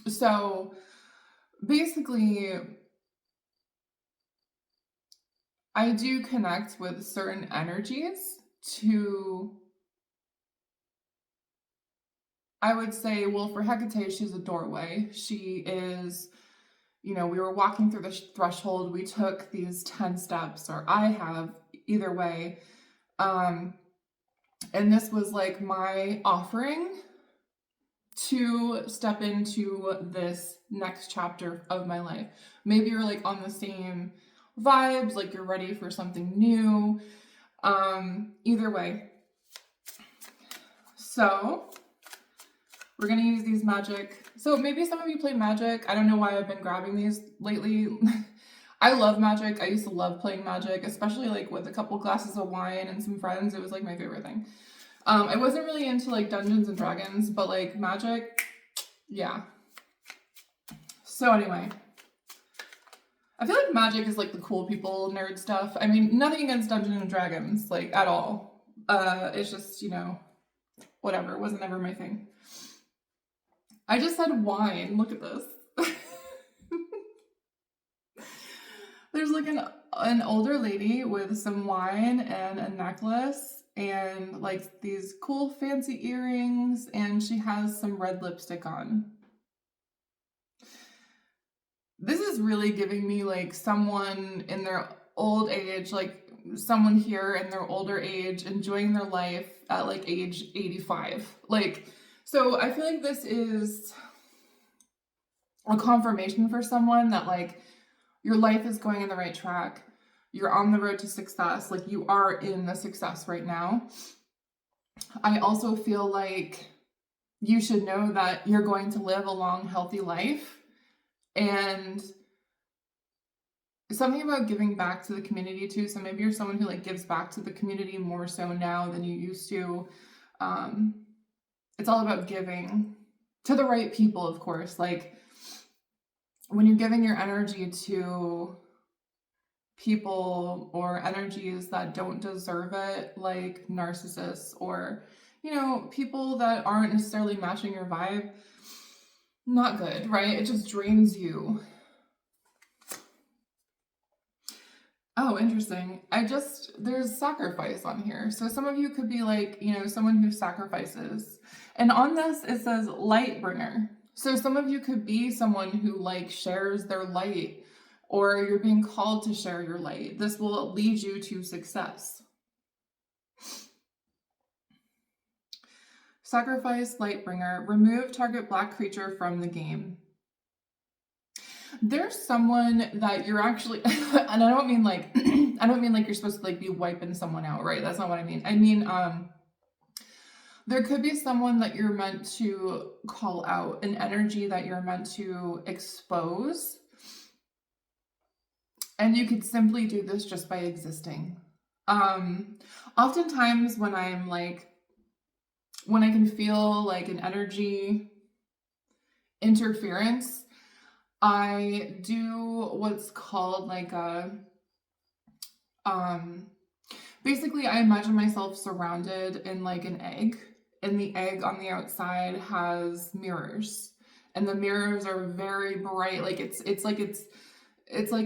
So basically, I do connect with certain energies to, I would say, well, for Hecate, she's a doorway. She is, we were walking through the threshold. We took these 10 steps, or I have, either way. And this was like my offering to step into this next chapter of my life. Maybe you're like on the same vibes, like you're ready for something new. Either way. So we're gonna use these magic. So maybe some of you play magic. I don't know why I've been grabbing these lately. I love magic. I used to love playing magic, especially like with a couple glasses of wine and some friends. It was like my favorite thing. I wasn't really into like Dungeons and Dragons, but like magic, yeah. So anyway, I feel like magic is like the cool people nerd stuff. I mean, nothing against Dungeons and Dragons, like at all. It's just, whatever. It wasn't ever my thing. I just said wine. Look at this. There's like an older lady with some wine and a necklace and like these cool fancy earrings, and she has some red lipstick on. This is really giving me like someone in their old age, like someone here in their older age enjoying their life at like age 85. Like, so I feel like this is a confirmation for someone that like your life is going in the right track. You're on the road to success. Like you are in the success right now. I also feel like you should know that you're going to live a long, healthy life. And something about giving back to the community too. So maybe you're someone who like gives back to the community more so now than you used to. It's all about giving to the right people, of course. Like when you're giving your energy to people or energies that don't deserve it, like narcissists or, people that aren't necessarily matching your vibe, not good, right? It just drains you. Oh, interesting. There's sacrifice on here. So some of you could be like, someone who sacrifices. And on this, it says light bringer. So some of you could be someone who like shares their light, or you're being called to share your light. This will lead you to success. Sacrifice, light bringer. Remove target black creature from the game. There's someone that you're actually, and I don't mean like you're supposed to like be wiping someone out, right? That's not what I mean. I mean, there could be someone that you're meant to call out, an energy that you're meant to expose. And you could simply do this just by existing. Oftentimes when I can feel like an energy interference, I do what's called like basically I imagine myself surrounded in like an egg, and the egg on the outside has mirrors, and the mirrors are very bright. Like it's like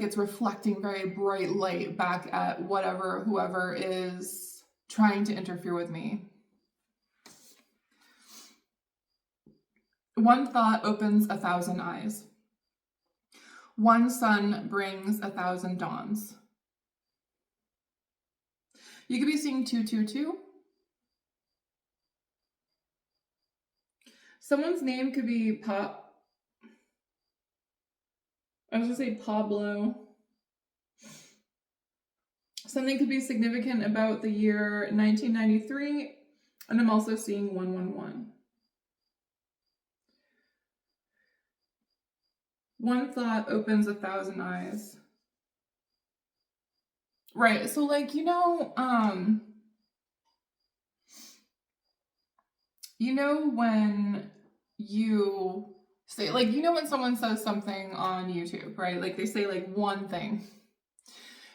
it's reflecting very bright light back at whoever is trying to interfere with me. One thought opens 1,000 eyes. One sun brings 1,000 dawns. You could be seeing 222. Someone's name could be I was gonna say Pablo. Something could be significant about the year 1993, and I'm also seeing 111. One thought opens 1,000 eyes. Right, so like, when you say, like, when someone says something on YouTube, right? Like they say like one thing,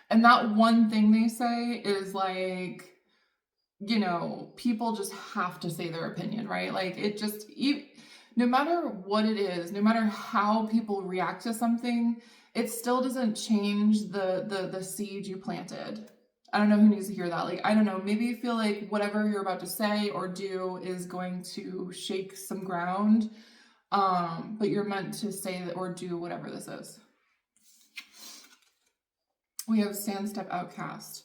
and that one thing they say is like, people just have to say their opinion, right? Like it just, no matter what it is, no matter how people react to something, it still doesn't change the seed you planted. I don't know who needs to hear that. Like, I don't know, maybe you feel like whatever you're about to say or do is going to shake some ground, but you're meant to say that or do whatever this is. We have Sandstep Outcast.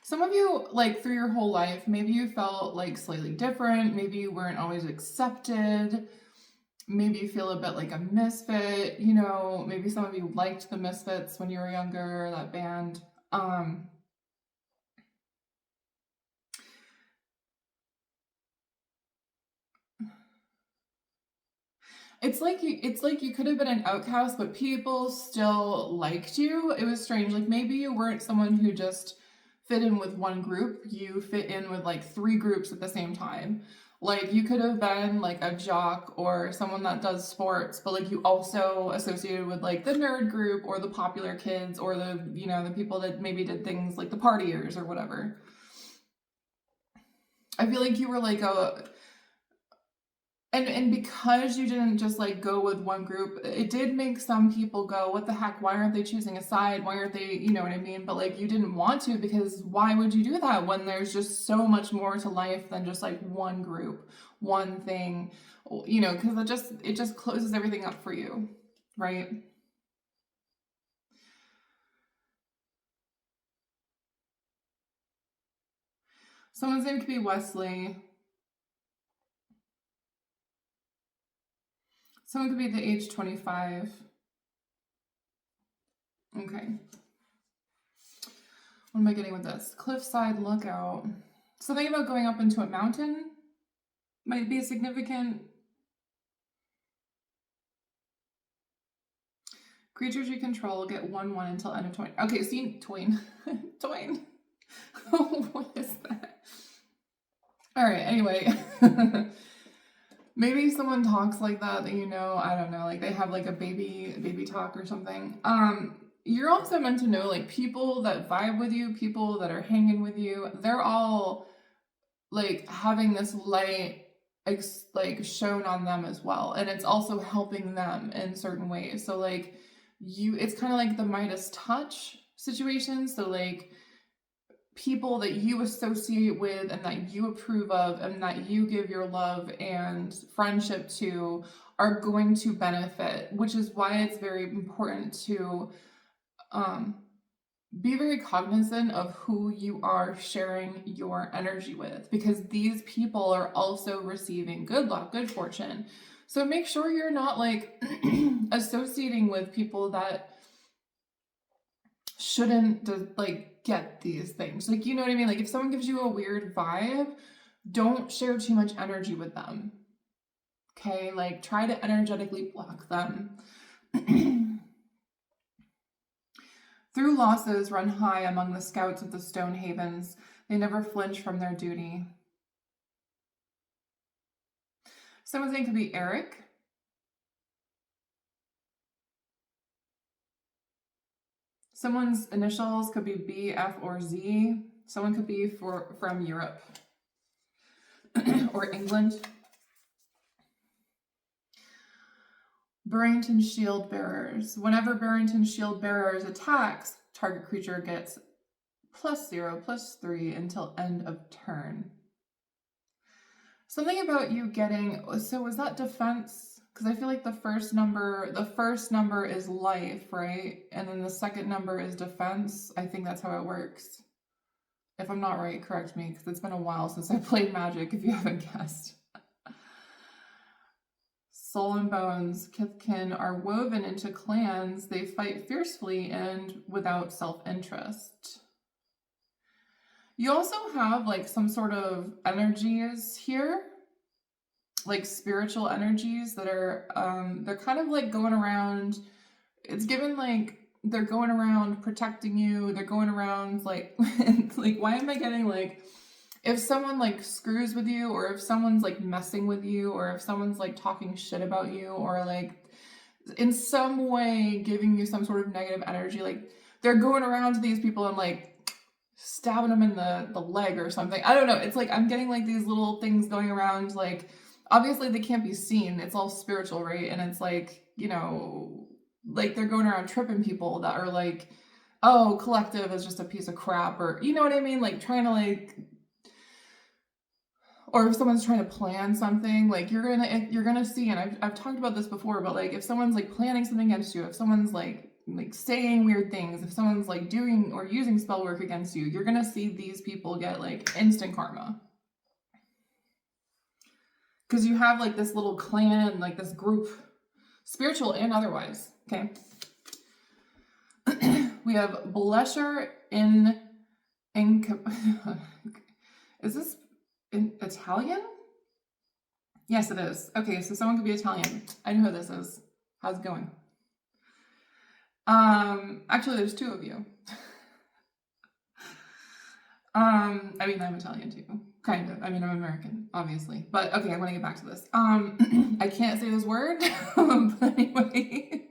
Some of you, like through your whole life, maybe you felt like slightly different. Maybe you weren't always accepted. Maybe you feel a bit like a misfit. You know, maybe some of you liked the Misfits when you were younger, that band. It's like you could have been an outcast, but people still liked you. It was strange. Like maybe you weren't someone who just fit in with one group. You fit in with like 3 groups at the same time. Like you could have been like a jock or someone that does sports, but like you also associated with like the nerd group or the popular kids or the, you know, the people that maybe did things like the partiers or whatever. I feel like you were like a and because you didn't just like go with one group, it did make some people go, what the heck, why aren't they choosing a side? Why aren't they, you know what I mean? But like you didn't want to, because why would you do that when there's just so much more to life than just like one group, one thing, you know, because it just closes everything up for you, right? Someone's name could be Wesley. Someone could be the age 25. Okay. What am I getting with this? Cliffside lookout. Something about going up into a mountain might be significant. Creatures you control get 1/1 until end of Twain. Okay, see, Twain. Twain. What is that? All right, anyway. Maybe someone talks like that, you know, I don't know, like they have like a baby talk or something. You're also meant to know, like, people that vibe with you, people that are hanging with you, they're all like having this light like shown on them as well, and it's also helping them in certain ways. So like it's kind of like the Midas touch situation. So like people that you associate with and that you approve of and that you give your love and friendship to are going to benefit, which is why it's very important to be very cognizant of who you are sharing your energy with, because these people are also receiving good luck, good fortune. So make sure you're not like associating with people that shouldn't like get these things. Like, you know what I mean? Like if someone gives you a weird vibe, don't share too much energy with them. Okay? Like try to energetically block them. Through losses run high among the scouts of the Stone Havens. They never flinch from their duty. Someone's name could be Eric. Someone's initials could be B, F, or Z. Someone could be from Europe or England. Barrington Shield Bearers. Whenever Barrington Shield Bearers attacks, target creature gets +0/+3 until end of turn. Something about you getting, so was that defense? Because I feel like the first number is life, right? And then the second number is defense. I think that's how it works. If I'm not right, correct me, because it's been a while since I played Magic, if you haven't guessed. Soul and bones, kithkin are woven into clans. They fight fiercely and without self-interest. You also have like some sort of energies here, like spiritual energies that are, they're kind of like going around. It's given like they're going around protecting you. They're going around like, like, why am I getting like, if someone like screws with you, or if someone's like messing with you, or if someone's like talking shit about you, or like in some way giving you some sort of negative energy, like they're going around to these people and like stabbing them in the leg or something. I don't know. It's like I'm getting like these little things going around. Like obviously they can't be seen. It's all spiritual, right? And it's like, you know, like they're going around tripping people that are like, oh, collective is just a piece of crap, or you know what I mean? Like trying to like, or if someone's trying to plan something, like you're gonna see, and I've talked about this before, but like if someone's like planning something against you, if someone's like saying weird things, if someone's like doing or using spell work against you, you're gonna see these people get like instant karma. Because you have like this little clan, like this group, spiritual and otherwise, okay? We have Blesher in is this in Italian? Yes, it is. Okay, so someone could be Italian. I know who this is. How's it going? Actually, there's two of you. I mean, I'm Italian too. Kind of. I mean, I'm American, obviously. But okay, I want to get back to this. I can't say this word, but anyway.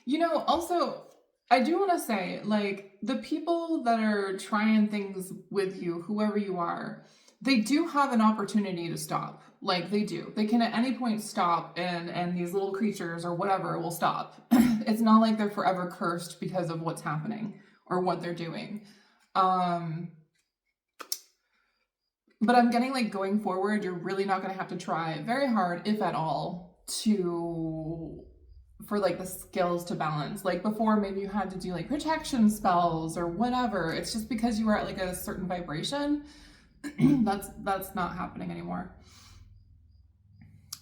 You know, also, I do want to say, like, the people that are trying things with you, whoever you are, they do have an opportunity to stop. Like, they do. They can at any point stop, and these little creatures or whatever will stop. It's not like they're forever cursed because of what's happening or what they're doing. But I'm getting like going forward, you're really not going to have to try very hard, if at all, for like the skills to balance. Like before, maybe you had to do like protection spells or whatever. It's just because you were at like a certain vibration. That's not happening anymore.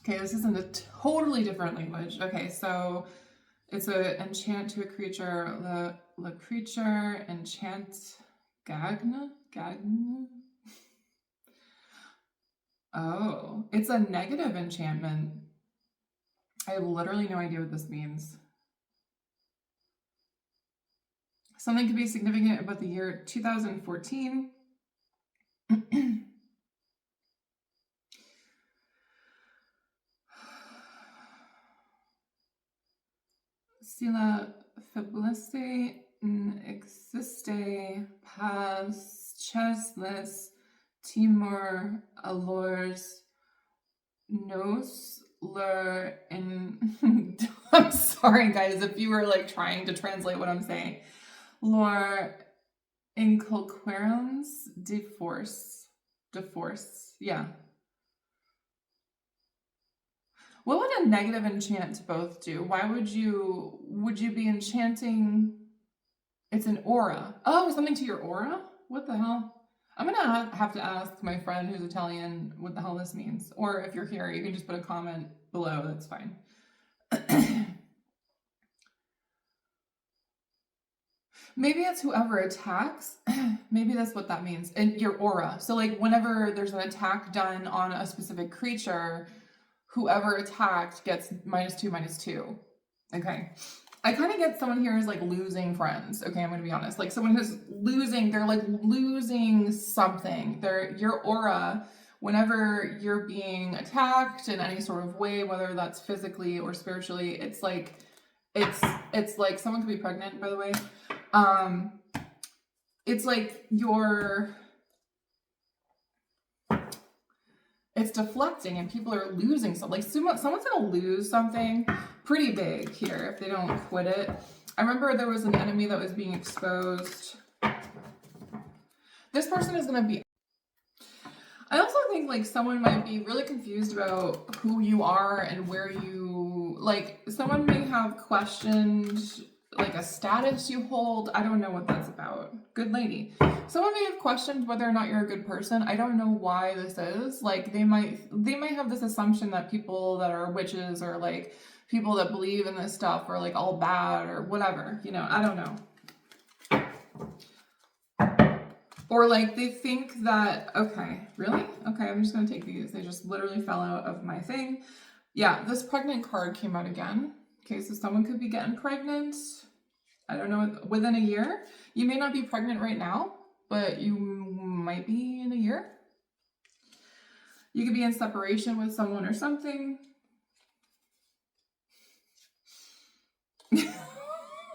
Okay, this is in a totally different language. Okay, so it's a enchant to a creature. The creature enchant Gagna? Oh, it's a negative enchantment. I have literally no idea what this means. Something could be significant about the year 2014. Sila fabulously existe pas chesles timor allures nos lur in I'm sorry guys if you were like trying to translate what I'm saying. Lor inculquerums de force. Yeah. What would a negative enchant both do? Why would you be enchanting? It's an aura. Oh, something to your aura? What the hell? I'm gonna have to ask my friend who's Italian what the hell this means. Or if you're here, you can just put a comment below. That's fine. Maybe it's whoever attacks. Maybe that's what that means. And your aura. So like whenever there's an attack done on a specific creature, whoever attacked gets -2/-2. Okay. I kind of get someone here is like losing friends. Okay, I'm going to be honest. Like someone who's losing, they're like losing something. Your aura, whenever you're being attacked in any sort of way, whether that's physically or spiritually, it's like someone could be pregnant, by the way. It's like it's deflecting and people are losing something. Like someone's gonna lose something pretty big here if they don't quit it. I remember there was an enemy that was being exposed. This person is gonna be... I also think like someone might be really confused about who you are and where you... Like someone may have questioned like a status you hold. I don't know what that's about. Good lady. Someone may have questioned whether or not you're a good person. I don't know why this is. Like they might have this assumption that people that are witches or like people that believe in this stuff are like all bad or whatever, you know, I don't know. Or like they think that, okay, really? Okay, I'm just gonna take these. They just literally fell out of my thing. Yeah, this pregnant card came out again. Okay, so someone could be getting pregnant. I don't know, within a year. You may not be pregnant right now, but you might be in a year. You could be in separation with someone or something.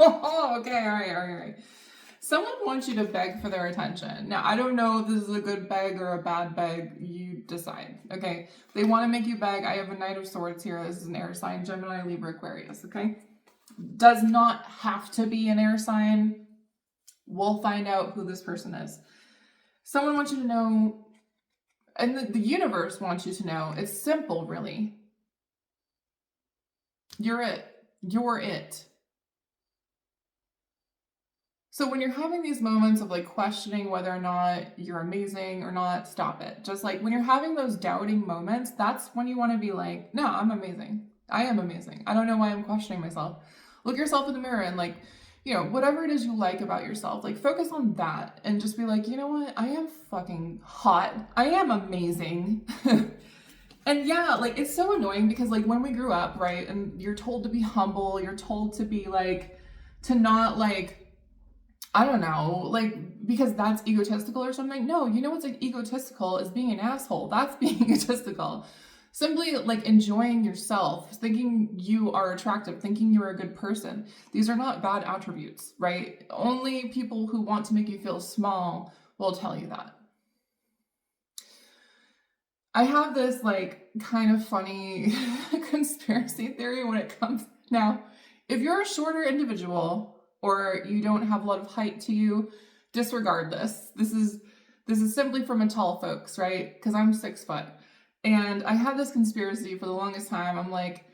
Oh, okay, all right. Someone wants you to beg for their attention. Now, I don't know if this is a good beg or a bad beg. You decide, okay? They want to make you beg. I have a Knight of Swords here. This is an air sign, Gemini, Libra, Aquarius, okay? Does not have to be an air sign. We'll find out who this person is. Someone wants you to know, and the universe wants you to know, it's simple, really. You're it. You're it. So when you're having these moments of like questioning whether or not you're amazing or not, stop it. Just like when you're having those doubting moments, that's when you want to be like, no, I'm amazing. I am amazing. I don't know why I'm questioning myself. Look yourself in the mirror and like, you know, whatever it is you like about yourself, like focus on that and just be like, you know what? I am fucking hot. I am amazing. And yeah, like it's so annoying because like when we grew up, right, and you're told to be humble, you're told to be like, to not like, I don't know, like, because that's egotistical or something. No, you know what's like egotistical is being an asshole. That's being egotistical. Simply like enjoying yourself, thinking you are attractive, thinking you're a good person. These are not bad attributes, right? Only people who want to make you feel small will tell you that. I have this like kind of funny conspiracy theory when it comes. Now, if you're a shorter individual, or you don't have a lot of height to you, disregard this. This is simply for my tall folks, right? Because I'm 6 foot. And I had this conspiracy for the longest time. I'm like,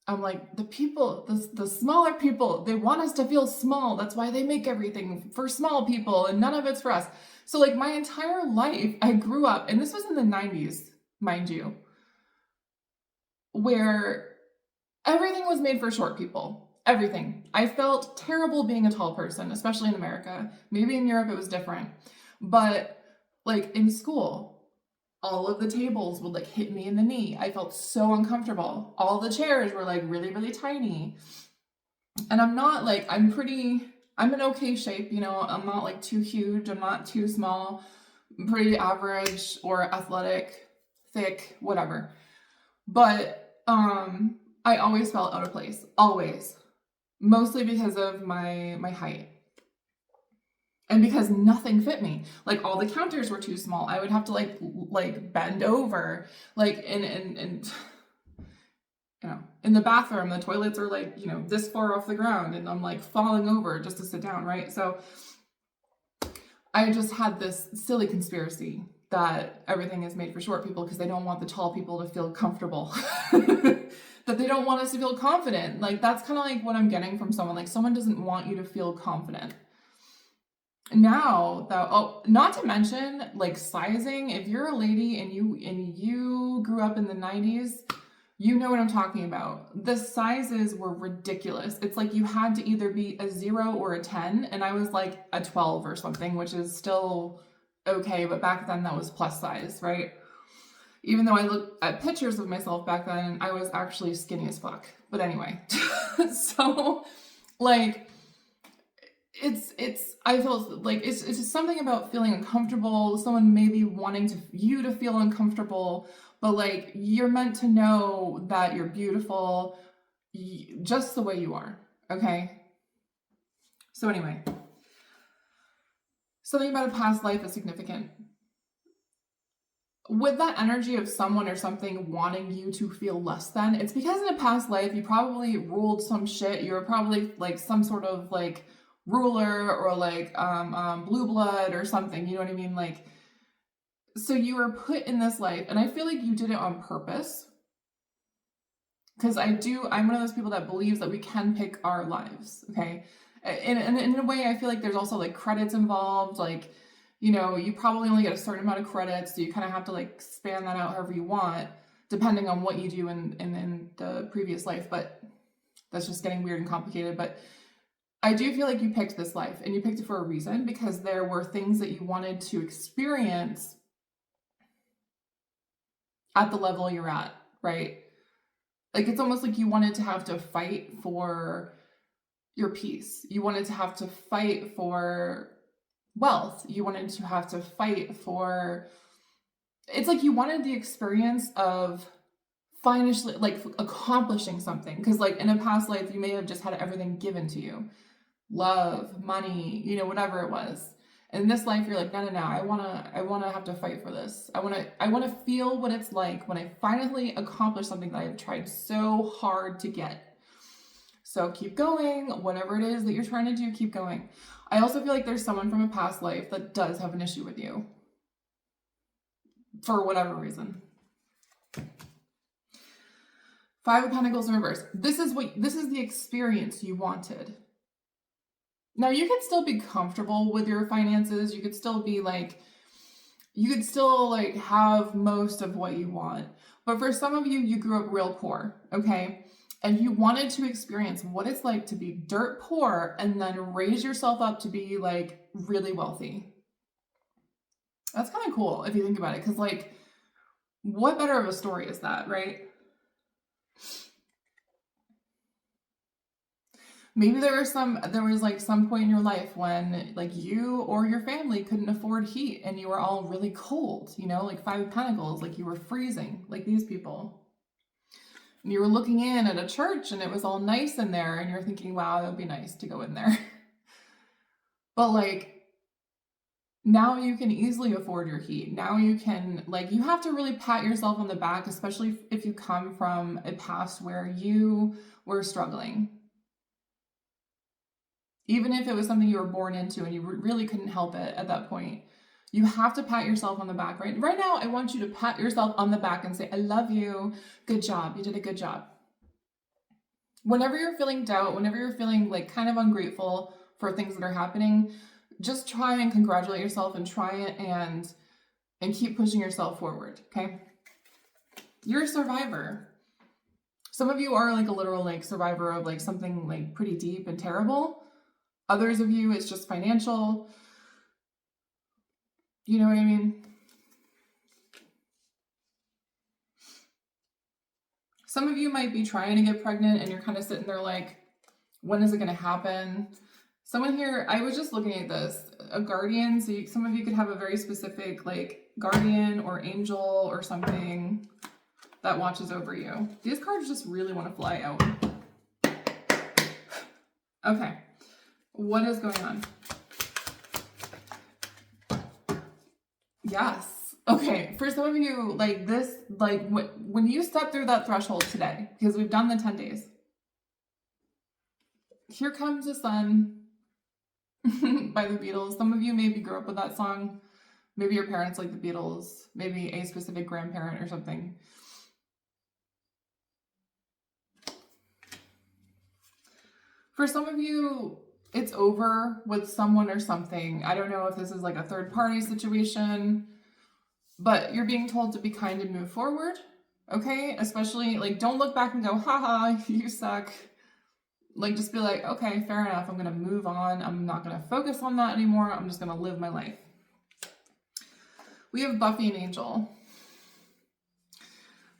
the people, the smaller people, they want us to feel small. That's why they make everything for small people and none of it's for us. So like my entire life, I grew up, and this was in the 90s, mind you, where everything was made for short people. Everything. I felt terrible being a tall person, especially in America. Maybe in Europe it was different. But like in school, all of the tables would like hit me in the knee. I felt so uncomfortable. All the chairs were like really, really tiny. And I'm not like, I'm in okay shape, you know, I'm not like too huge, I'm not too small, I'm pretty average or athletic, thick, whatever. But I always felt out of place, always. Mostly because of my height. And because nothing fit me. Like all the counters were too small. I would have to like bend over. Like and you know, in the bathroom, the toilets are like, you know, this far off the ground and I'm like falling over just to sit down, right? So I just had this silly conspiracy that everything is made for short people because they don't want the tall people to feel comfortable. That they don't want us to feel confident. Like that's kind of like what I'm getting from someone. Like someone doesn't want you to feel confident. Now that, not to mention like sizing, if you're a lady and you grew up in the 90s, you know what I'm talking about. The sizes were ridiculous. It's like you had to either be a 0 or a 10, and I was like a 12 or something, which is still okay, but back then that was plus size, right? Even though I look at pictures of myself back then, I was actually skinny as fuck. But anyway, so like, I feel like it's just something about feeling uncomfortable, someone maybe wanting you to feel uncomfortable, but like, you're meant to know that you're beautiful just the way you are, okay? So anyway, something about a past life is significant. With that energy of someone or something wanting you to feel less than, it's because in a past life you probably ruled some shit. You were probably like some sort of like ruler or like blue blood or something, you know what I mean? Like, so you were put in this life, and I feel like you did it on purpose. Because I'm one of those people that believes that we can pick our lives, okay? And in a way, I feel like there's also like credits involved, like, you know, you probably only get a certain amount of credits, so you kind of have to like span that out however you want, depending on what you do in the previous life. But that's just getting weird and complicated. But I do feel like you picked this life, and you picked it for a reason, because there were things that you wanted to experience at the level you're at, right? Like, it's almost like you wanted to have to fight for your peace. You wanted to have to fight for wealth. You wanted to have to fight for, it's like you wanted the experience of finally like accomplishing something. Because like in a past life, you may have just had everything given to you. love, money, you know, whatever it was. In this life, you're like, no, no, no, I wanna have to fight for this. I wanna feel what it's like when I finally accomplish something that I've tried so hard to get. So keep going, whatever it is that you're trying to do, keep going. I also feel like there's someone from a past life that does have an issue with you. For whatever reason. Five of Pentacles in reverse. This is the experience you wanted. Now you could still be comfortable with your finances. You could still be like, have most of what you want. But for some of you, you grew up real poor, okay? And you wanted to experience what it's like to be dirt poor and then raise yourself up to be like really wealthy. That's kind of cool if you think about it, because like, what better of a story is that, right? Maybe there was like some point in your life when like you or your family couldn't afford heat and you were all really cold, you know, like Five of Pentacles, like you were freezing, like these people. And you were looking in at a church and it was all nice in there and you're thinking, wow, that would be nice to go in there. But like, now you can easily afford your heat. Now you can, like, you have to really pat yourself on the back, especially if you come from a past where you were struggling. Even if it was something you were born into and you really couldn't help it at that point, you have to pat yourself on the back, right? Right now, I want you to pat yourself on the back and say, I love you. Good job. You did a good job. Whenever you're feeling doubt, whenever you're feeling like kind of ungrateful for things that are happening, just try and congratulate yourself and try it and keep pushing yourself forward, okay? You're a survivor. Some of you are like a literal like survivor of like something like pretty deep and terrible. Others of you, it's just financial. You know what I mean? Some of you might be trying to get pregnant and you're kind of sitting there like, when is it going to happen? Someone here, I was just looking at this, a guardian. So some of you could have a very specific like guardian or angel or something that watches over you. These cards just really want to fly out. Okay. What is going on? Yes. Okay. For some of you, like this, like when you step through that threshold today, because we've done the 10 days, Here Comes the Sun by the Beatles. Some of you maybe grew up with that song. Maybe your parents like the Beatles. Maybe a specific grandparent or something. For some of you, it's over with someone or something. I don't know if this is like a third party situation, but you're being told to be kind and move forward, okay? Especially, like, don't look back and go, haha, you suck. Like, just be like, okay, fair enough. I'm going to move on. I'm not going to focus on that anymore. I'm just going to live my life. We have Buffy and Angel.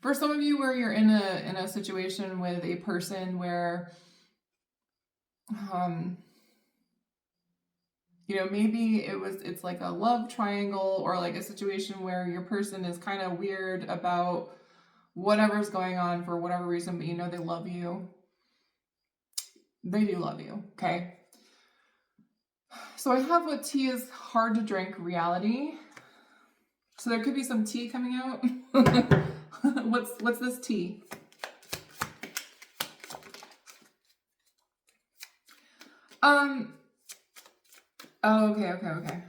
For some of you where you're in a situation with a person where, you know, maybe it's like a love triangle or like a situation where your person is kind of weird about whatever's going on for whatever reason, but you know they love you. They do love you, okay? So I have what tea is hard to drink reality. So there could be some tea coming out. What's this tea? Oh, okay.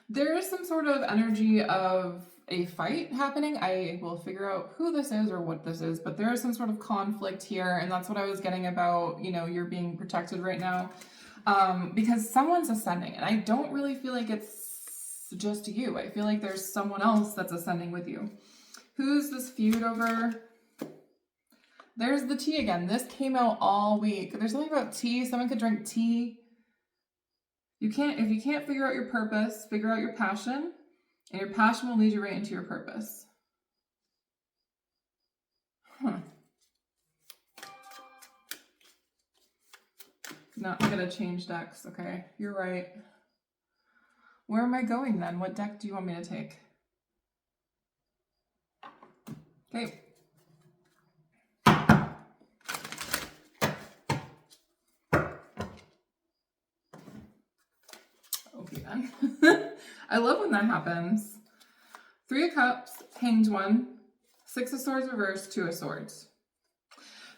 There is some sort of energy of a fight happening. I will figure out who this is or what this is, but there is some sort of conflict here, and that's what I was getting about, you know, you're being protected right now. Because someone's ascending, and I don't really feel like it's just you. I feel like there's someone else that's ascending with you. Who's this feud over? There's the tea again. This came out all week. There's something about tea. Someone could drink tea. If you can't figure out your purpose, figure out your passion, and your passion will lead you right into your purpose. No, I'm gonna change decks, okay? You're right. Where am I going then? What deck do you want me to take? Okay. again. I love when that happens. 3 of Cups, Hanged One, 6 of Swords reversed, 2 of Swords.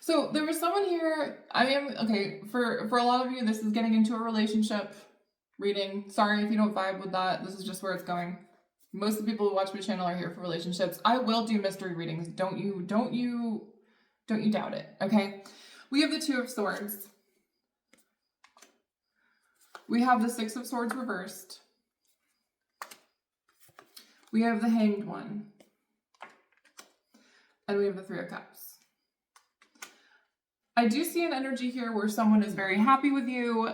So there was someone here, okay, for a lot of you, this is getting into a relationship reading. Sorry if you don't vibe with that. This is just where it's going. Most of the people who watch my channel are here for relationships. I will do mystery readings. Don't you doubt it, okay? We have the 2 of Swords. We have the 6 of Swords reversed. We have the Hanged One. And we have the 3 of Cups. I do see an energy here where someone is very happy with you.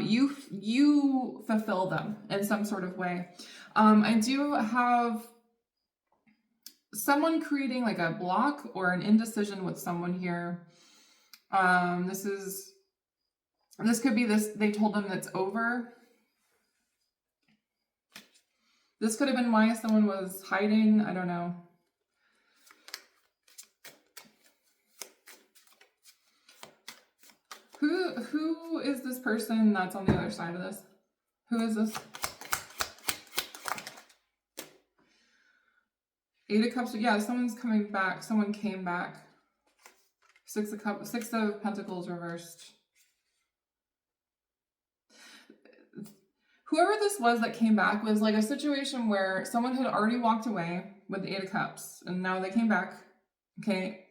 You fulfill them in some sort of way. I do have someone creating like a block or an indecision with someone here. This could be this, they told them that's over. This could have been why someone was hiding. I don't know. Who is this person that's on the other side of this? Who is this? 8 of Cups. Yeah, someone's coming back. Someone came back. 6 of Pentacles reversed. Whoever this was that came back was like a situation where someone had already walked away with the 8 of Cups and now they came back. Okay.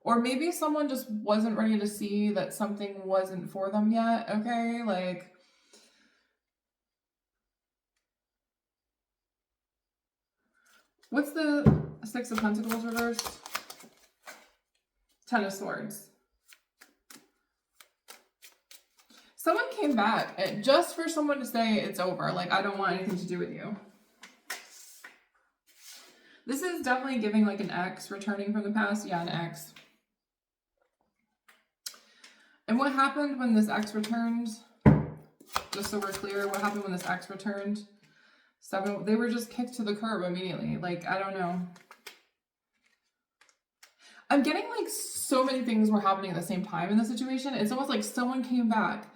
Or maybe someone just wasn't ready to see that something wasn't for them yet, okay? Like, what's the 6 of Pentacles reversed? 10 of Swords. Someone came back just for someone to say it's over. Like, I don't want anything to do with you. This is definitely giving like an ex returning from the past. Yeah, an ex. And what happened when this ex returned? Just so we're clear, what happened when this ex returned? 7, they were just kicked to the curb immediately. Like, I don't know. I'm getting like so many things were happening at the same time in the situation. It's almost like someone came back,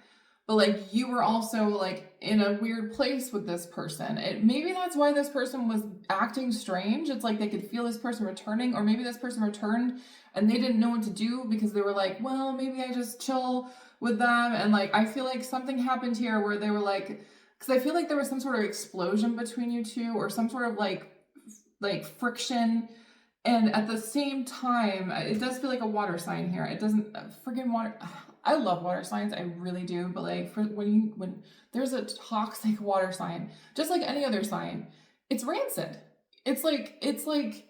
but like you were also like in a weird place with this person. Maybe that's why this person was acting strange. It's like they could feel this person returning, or maybe this person returned and they didn't know what to do because they were like, well, maybe I just chill with them. And like, I feel like something happened here where they were like, because I feel like there was some sort of explosion between you two or some sort of like friction. And at the same time, it does feel like a water sign here. It doesn't, friggin' water. I love water signs, I really do. But like when there's a toxic water sign, just like any other sign, it's rancid. It's like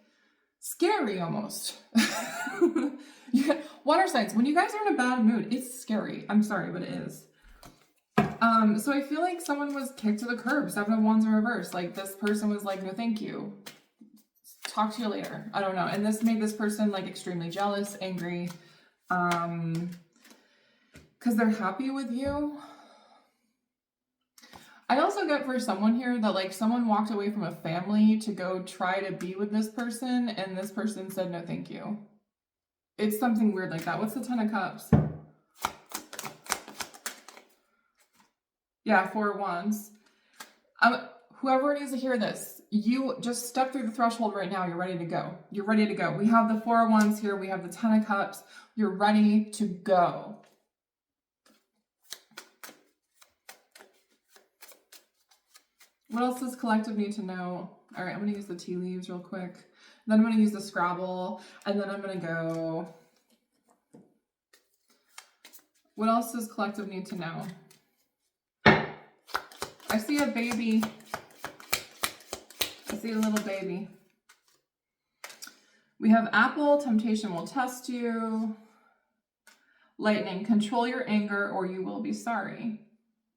scary almost. Water signs, when you guys are in a bad mood, it's scary. I'm sorry, but it is. So I feel like someone was kicked to the curb. 7 of Wands in reverse. Like this person was like, no, thank you. Talk to you later. I don't know. And this made this person like extremely jealous, angry, because they're happy with you. I also get for someone here that like someone walked away from a family to go try to be with this person and this person said no thank you. It's something weird like that. What's the 10 of Cups? Yeah, 4 of Wands. Whoever needs to hear this, you just step through the threshold right now. You're ready to go. You're ready to go. We have the 4 of Wands here. We have the 10 of Cups. You're ready to go. What else does collective need to know? All right, I'm going to use the tea leaves real quick. Then I'm going to use the Scrabble. And then I'm going to go. What else does collective need to know? I see a baby. I see a little baby. We have Apple, temptation will test you. Lightning, control your anger or you will be sorry.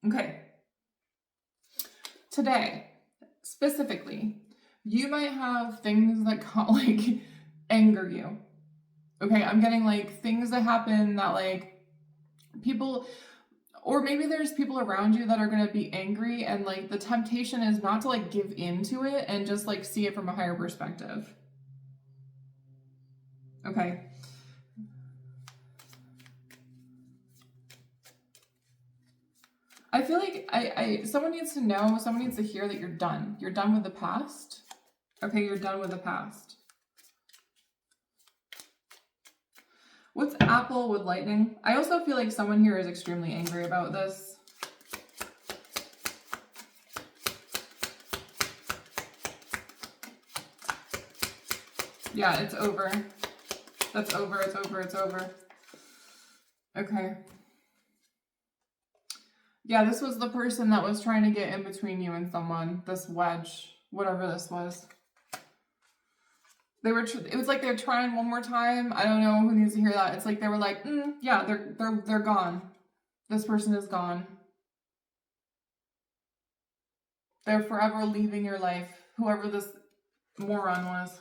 Okay. Today, specifically, you might have things that like anger you. Okay, I'm getting like things that happen that like people, or maybe there's people around you that are going to be angry and like the temptation is not to like give into it and just like see it from a higher perspective. Okay. I feel like someone needs to know, someone needs to hear that you're done. You're done with the past. Okay, you're done with the past. What's apple with lightning? I also feel like someone here is extremely angry about this. Yeah, it's over. That's over, it's over, it's over. Okay. Yeah, this was the person that was trying to get in between you and someone. This wedge, whatever this was. It was like they're trying one more time. I don't know who needs to hear that. It's like they were like, yeah, they're gone. This person is gone. They're forever leaving your life. Whoever this moron was.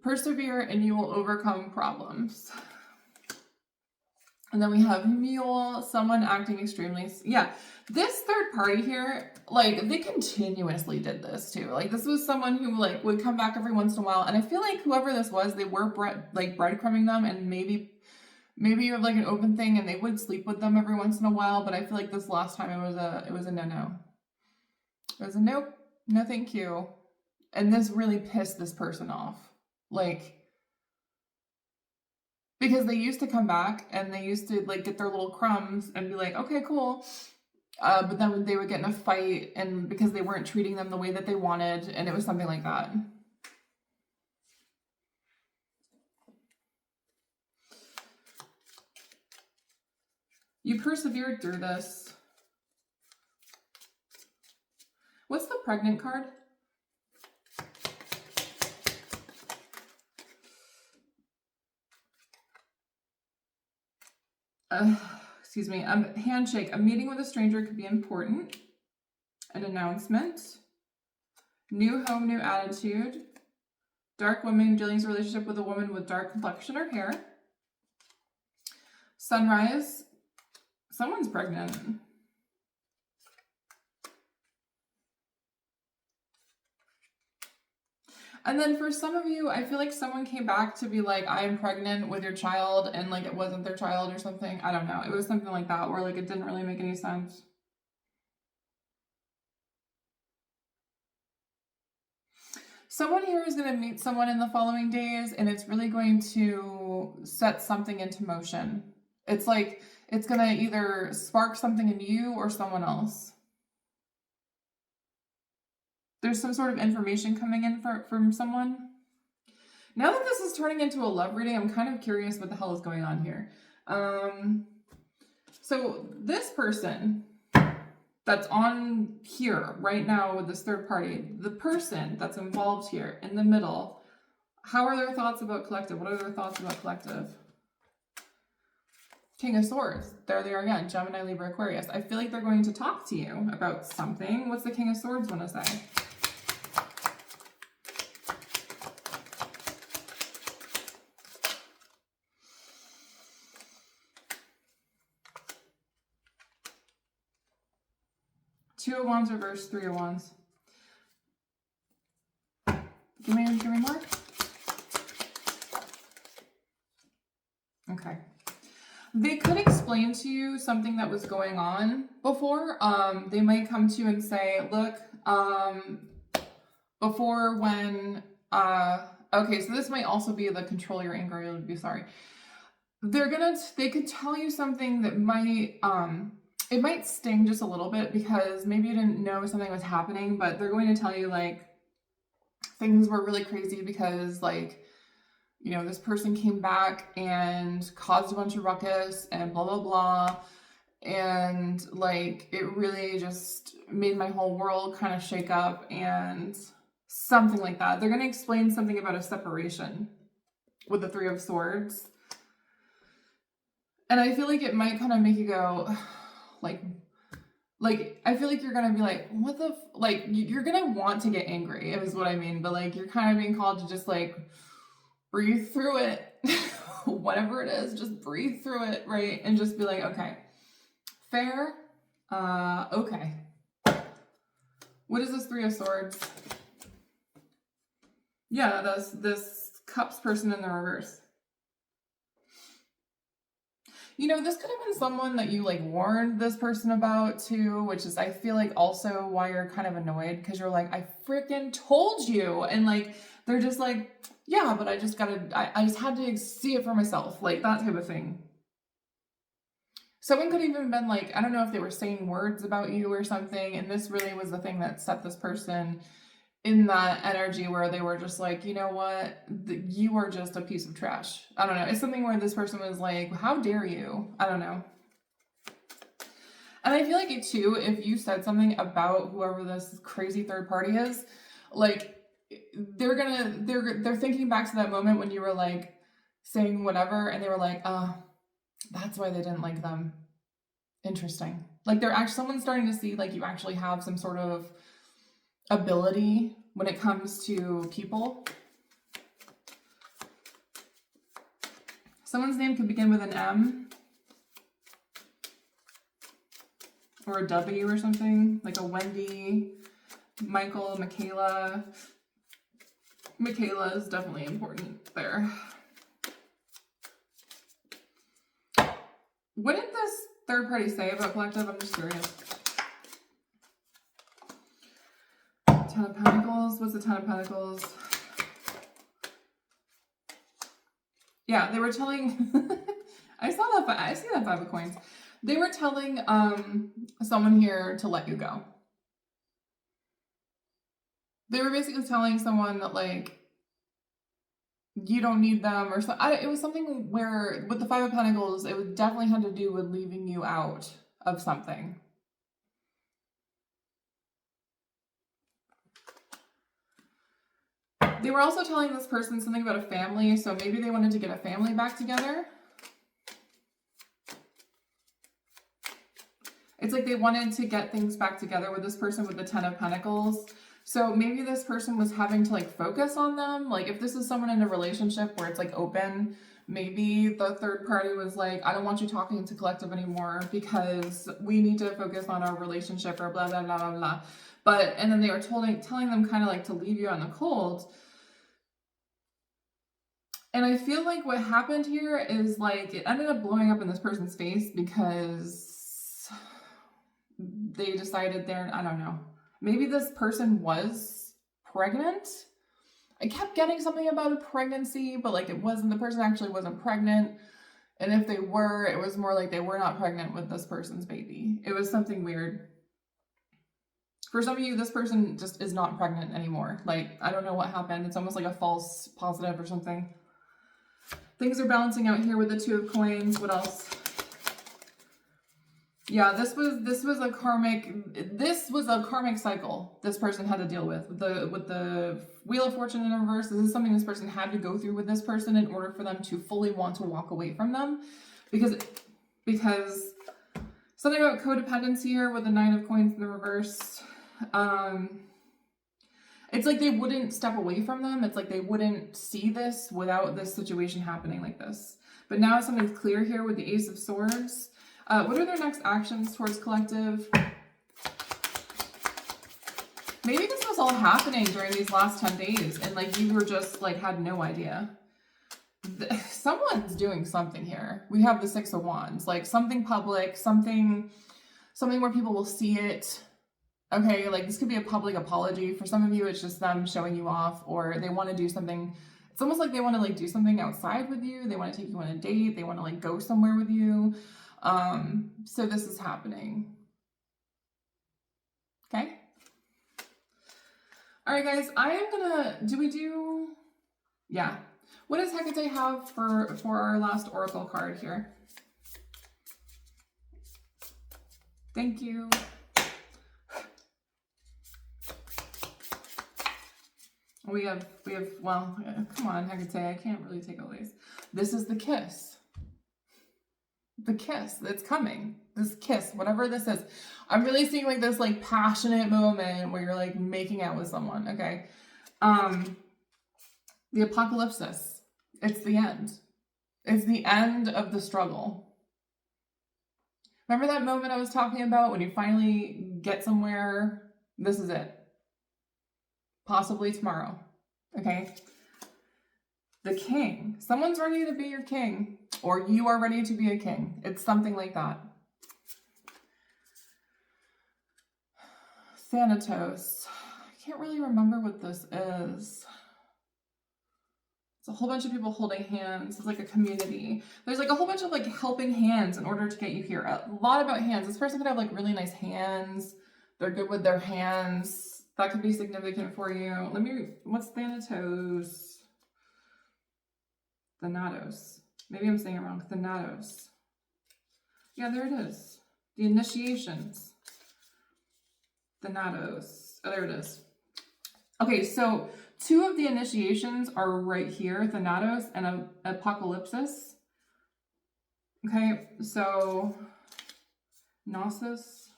Persevere and you will overcome problems. And then we have mule, someone acting extremely, yeah. This third party here, like, they continuously did this too. Like, this was someone who, like, would come back every once in a while. And I feel like whoever this was, they were breadcrumbing them, and maybe you have like an open thing and they would sleep with them every once in a while. But I feel like this last time it was a no-no. It was a nope, no thank you. And this really pissed this person off. Like, because they used to come back and they used to like get their little crumbs and be like, okay, cool. But then they would get in a fight, and because they weren't treating them the way that they wanted, and it was something like that. You persevered through this. What's the pregnant card? Excuse me, handshake. A meeting with a stranger could be important. An announcement. New home, new attitude. Dark woman, Jillian's relationship with a woman with dark complexion or hair. Sunrise. Someone's pregnant. And then for some of you, I feel like someone came back to be like, I am pregnant with your child, and like it wasn't their child or something. I don't know. It was something like that where like it didn't really make any sense. Someone here is going to meet someone in the following days, and it's really going to set something into motion. It's like it's going to either spark something in you or someone else. There's some sort of information coming in from someone. Now that this is turning into a love reading, I'm kind of curious what the hell is going on here. So this person that's on here right now with this third party, the person that's involved here in the middle, how are their thoughts about collective? What are their thoughts about collective? King of Swords. There they are again. Gemini, Libra, Aquarius. I feel like they're going to talk to you about something. What's the King of Swords want to say? Two of Wands reverse, Three of Wands. Give me more. Okay. They could explain to you something that was going on before. They might come to you and say, look, before when, okay, so this might also be the control your anger, you'll be sorry. They could tell you something that might, it might sting just a little bit because maybe you didn't know something was happening, but they're going to tell you like things were really crazy because like, you know, this person came back and caused a bunch of ruckus and blah, blah, blah. And like, it really just made my whole world kind of shake up and something like that. They're going to explain something about a separation with the Three of Swords. And I feel like it might kind of make you go, like, I feel like you're going to be like, what the, like, you're going to want to get angry, is what I mean. But, like, you're kind of being called to just, like, breathe through it. Whatever it is, just breathe through it, right? And just be like, okay, fair, okay. What is this Three of Swords? Yeah, that's this Cups person in the reverse. You know, this could have been someone that you like warned this person about too, which is, I feel like, also why you're kind of annoyed, because you're like, I freaking told you. And like, they're just like, yeah, but I just had to see it for myself. Like that type of thing. Someone could have even been like, I don't know if they were saying words about you or something. And this really was the thing that set this person in that energy where they were just like, you know what, you are just a piece of trash. I don't know. It's something where this person was like, how dare you? I don't know. And I feel like it too, if you said something about whoever this crazy third party is, like they're thinking back to that moment when you were like saying whatever and they were like, that's why they didn't like them. Interesting. Like they're actually, someone's starting to see like you actually have some sort of ability when it comes to people. Someone's name could begin with an M or a W or something, like a Wendy, Michael, Michaela. Michaela is definitely important there. What did this third party say about collective? I'm just curious. Ten of Pentacles. What's the Ten of Pentacles? Yeah, they were telling... I see that Five of Coins. They were telling someone here to let you go. They were basically telling someone that, like, you don't need them or something. It was something where, with the Five of Pentacles, it definitely had to do with leaving you out of something. They were also telling this person something about a family, so maybe they wanted to get a family back together. It's like they wanted to get things back together with this person with the Ten of Pentacles. So maybe this person was having to like focus on them. Like if this is someone in a relationship where it's like open, maybe the third party was like, I don't want you talking to collective anymore because we need to focus on our relationship or blah, blah, blah, blah, blah. But, and then they were telling them kind of like to leave you on the cold. And I feel like what happened here is like, it ended up blowing up in this person's face because they decided I don't know. Maybe this person was pregnant. I kept getting something about a pregnancy, but like it wasn't, the person actually wasn't pregnant. And if they were, it was more like they were not pregnant with this person's baby. It was something weird. For some of you, this person just is not pregnant anymore. Like, I don't know what happened. It's almost like a false positive or something. Things are balancing out here with the Two of Coins. What else? Yeah, this was a karmic cycle this person had to deal with the Wheel of Fortune in reverse. This is something this person had to go through with this person in order for them to fully want to walk away from them, because something about codependency here with the Nine of Coins in the reverse. It's like they wouldn't step away from them. It's like they wouldn't see this without this situation happening like this. But now something's clear here with the Ace of Swords. What are their next actions towards collective? Maybe this was all happening during these last 10 days and like you were just like had no idea. Someone's doing something here. We have the Six of Wands, like something public, something where people will see it. Okay, like this could be a public apology. For some of you, it's just them showing you off, or they want to do something. It's almost like they want to like do something outside with you. They want to take you on a date. They want to like go somewhere with you. So this is happening. Okay. All right, guys, I am gonna, yeah. What does Hecate have for our last Oracle card here? Thank you. We have, well, come on, Hecate, I can't really take all these. This is the kiss. The kiss that's coming. This kiss, whatever this is. I'm really seeing like this like passionate moment where you're like making out with someone, okay? The apocalypsis. It's the end. It's the end of the struggle. Remember that moment I was talking about when you finally get somewhere? This is it. Possibly tomorrow, okay? The king. Someone's ready to be your king. or you are ready to be a king. It's something like that. Thanatos. I can't really remember what this is. It's a whole bunch of people holding hands. It's like a community. There's like a whole bunch of like helping hands in order to get you here. A lot about hands. This person could have like really nice hands. They're good with their hands. That could be significant for you. What's Thanatos? Thanatos. Maybe I'm saying it wrong. Thanatos. Yeah, there it is. The initiations. Thanatos. Oh, there it is. Okay, so 2 of the initiations are right here, Thanatos and Apocalypsis. Okay, so Gnosis.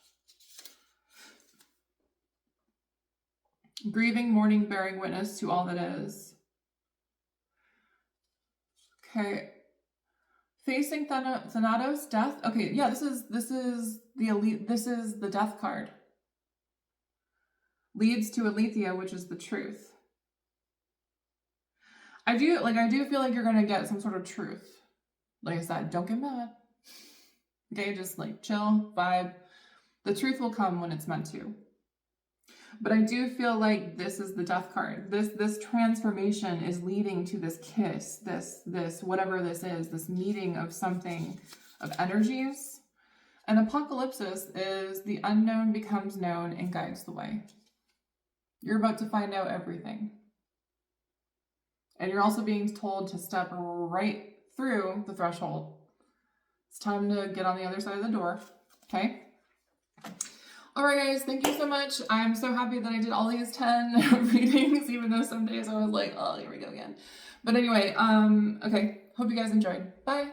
Grieving, mourning, bearing witness to all that is. Okay. Facing Thanatos, death. Okay, yeah, this is the elite. This is the death card. Leads to Aletheia, which is the truth. I do feel like you're gonna get some sort of truth. Like I said, don't get mad. Okay, just like chill, vibe. The truth will come when it's meant to. But I do feel like this is the death card. This transformation is leading to this kiss, this whatever this is, this meeting of something, of energies. And Apocalypsis is the unknown becomes known and guides the way. You're about to find out everything. And you're also being told to step right through the threshold. It's time to get on the other side of the door, okay? All right, guys, thank you so much. I'm so happy that I did all these 10 readings, even though some days I was like, oh, here we go again. But anyway, okay, hope you guys enjoyed. Bye.